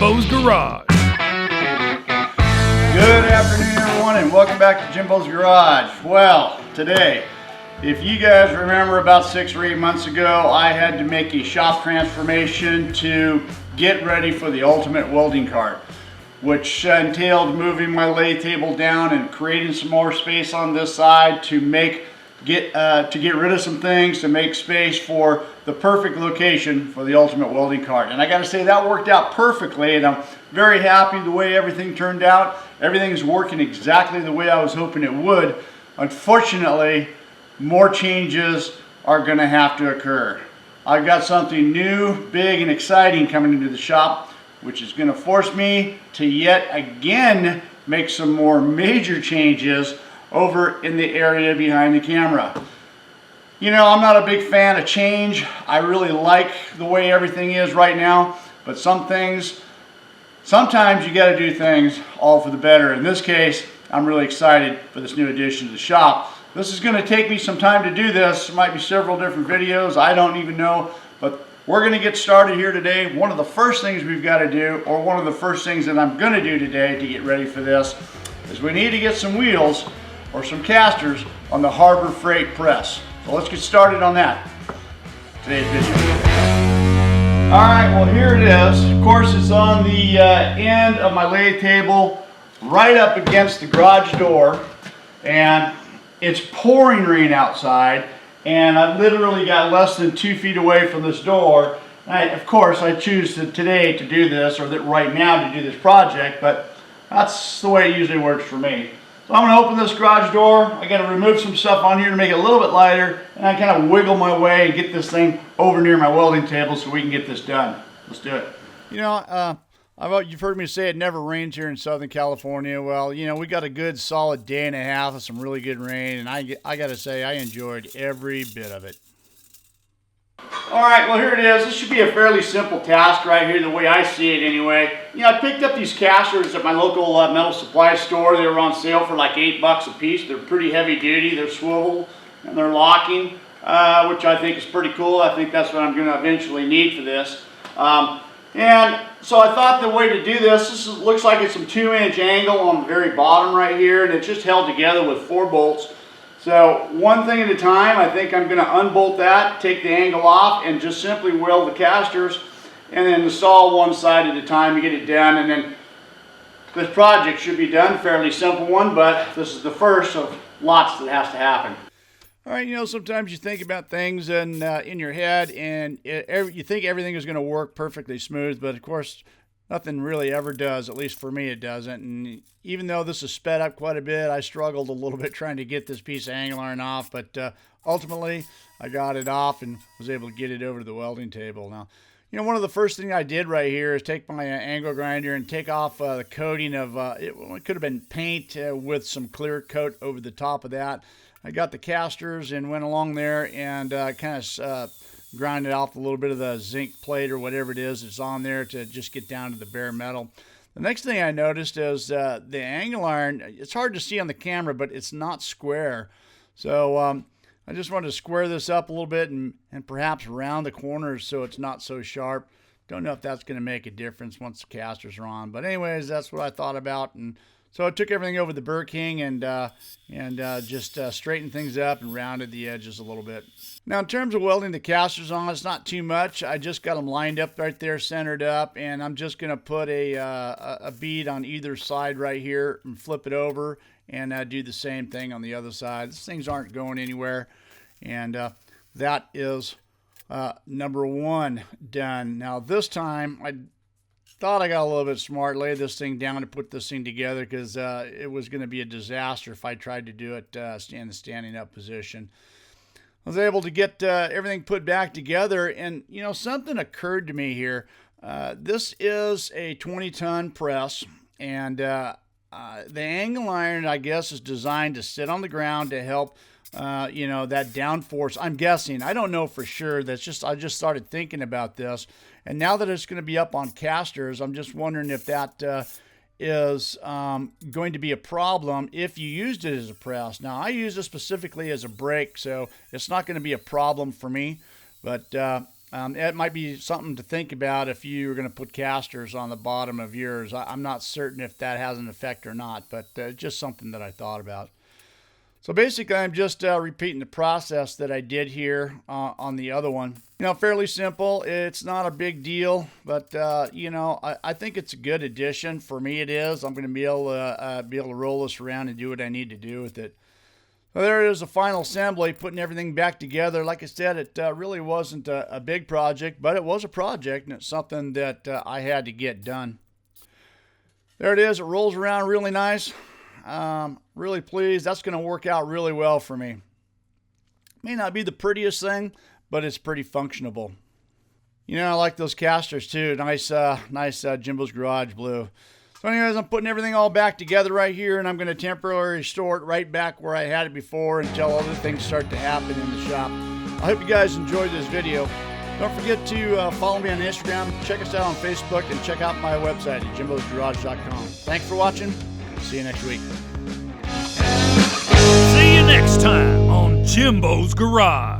Jimbo's Garage. Good afternoon, everyone, and welcome back to Jimbo's Garage. Well, today, if you guys remember about 6 or 8 months ago, I had to make a shop transformation to get ready for the ultimate welding cart, which entailed moving my lathe table down and creating some more space on this side to get rid of some things to make space for the perfect location for the ultimate welding cart. And I got to say, that worked out perfectly, and I'm very happy the way everything turned out. Everything's working exactly the way I was hoping it would. Unfortunately, more changes are going to have to occur. I've got something new, big, and exciting coming into the shop, which is going to force me to yet again make some more major changes over in the area behind the camera. You know, I'm not a big fan of change. I really like the way everything is right now, but sometimes you got to do things all for the better. In this case, I'm really excited for this new addition to the shop. This is going to take me some time to do this. It might be several different videos, I don't even know, but we're going to get started here today. One of the first things we've got to do, or one of the first things that I'm going to do today to get ready for this, is we need to get some wheels or some casters on the Harbor Freight press. So let's get started on that, today's video. All right, well, here it is. Of course, it's on the end of my lathe table, right up against the garage door, and it's pouring rain outside, and I literally got less than 2 feet away from this door. Of course, I choose today to do this, or right now to do this project, but that's the way it usually works for me. So I'm going to open this garage door. I got to remove some stuff on here to make it a little bit lighter, and I kind of wiggle my way and get this thing over near my welding table so we can get this done. Let's do it. You know, you've heard me say it never rains here in Southern California. Well, you know, we got a good solid day and a half of some really good rain, and I got to say I enjoyed every bit of it. All right, well, here it is. This should be a fairly simple task right here, the way I see it anyway. You know, I picked up these casters at my local metal supply store. They were on sale for like $8 a piece. They're pretty heavy duty. They're swivel and they're locking, which I think is pretty cool. I think that's what I'm going to eventually need for this. And so I thought the way to do this looks like it's some 2-inch angle on the very bottom right here, and it's just held together with 4 bolts. So one thing at a time, I think I'm going to unbolt that, take the angle off, and just simply weld the casters, and then install one side at a time to get it done. And then this project should be done, fairly simple one, but this is the first of lots that has to happen. All right, you know, sometimes you think about things in your head, and you think everything is going to work perfectly smooth, but of course, nothing really ever does. At least for me, it doesn't. And even though this is sped up quite a bit, I struggled a little bit trying to get this piece of angle iron off, but ultimately, I got it off and was able to get it over to the welding table. Now, you know, one of the first things I did right here is take my angle grinder and take off the coating of, it could have been paint with some clear coat over the top of that. I got the casters and went along there and kind of grinded off a little bit of the zinc plate or whatever it is that's on there to just get down to the bare metal. The next thing I noticed is the angle iron, it's hard to see on the camera, but it's not square. So I just wanted to square this up a little bit and perhaps round the corners so it's not so sharp. Don't know if that's going to make a difference once the casters are on. But anyways, that's what I thought about. And so I took everything over the Burr King and just straightened things up and rounded the edges a little bit. Now, in terms of welding the casters on, it's not too much. I just got them lined up right there, centered up, and I'm just going to put a bead on either side right here and flip it over and do the same thing on the other side. These things aren't going anywhere, and that is number 1 done. Now, this time, I thought I got a little bit smart, laid this thing down to put this thing together because it was going to be a disaster if I tried to do it in the standing up position. I was able to get everything put back together, and you know, something occurred to me here. This is a 20-ton press, and the angle iron, I guess, is designed to sit on the ground to help you know, that downforce. I'm guessing, I don't know for sure. I just started thinking about this, and now that it's going to be up on casters, I'm just wondering if that is going to be a problem if you used it as a press. Now, I use it specifically as a brake, so it's not going to be a problem for me. But It might be something to think about if you're going to put casters on the bottom of yours. I'm not certain if that has an effect or not, but just something that I thought about. So basically, I'm just repeating the process that I did here on the other one. You know, fairly simple. It's not a big deal, but you know, I think it's a good addition. For me, it is. I'm going to be able to roll this around and do what I need to do with it. Well, there is a final assembly, putting everything back together. Like I said, it really wasn't a big project, but it was a project, and it's something that I had to get done. There it is. It rolls around really nice. Really pleased. That's going to work out really well for me. May not be the prettiest thing, but it's pretty functionable. You know, I like those casters too. Nice Jimbo's Garage blue. So anyways, I'm putting everything all back together right here, and I'm going to temporarily store it right back where I had it before until other things start to happen in the shop. I hope you guys enjoyed this video. Don't forget to follow me on Instagram, check us out on Facebook, and check out my website at jimbosgarage.com. Thanks for watching. See you next week. See you next time on Jimbo's Garage.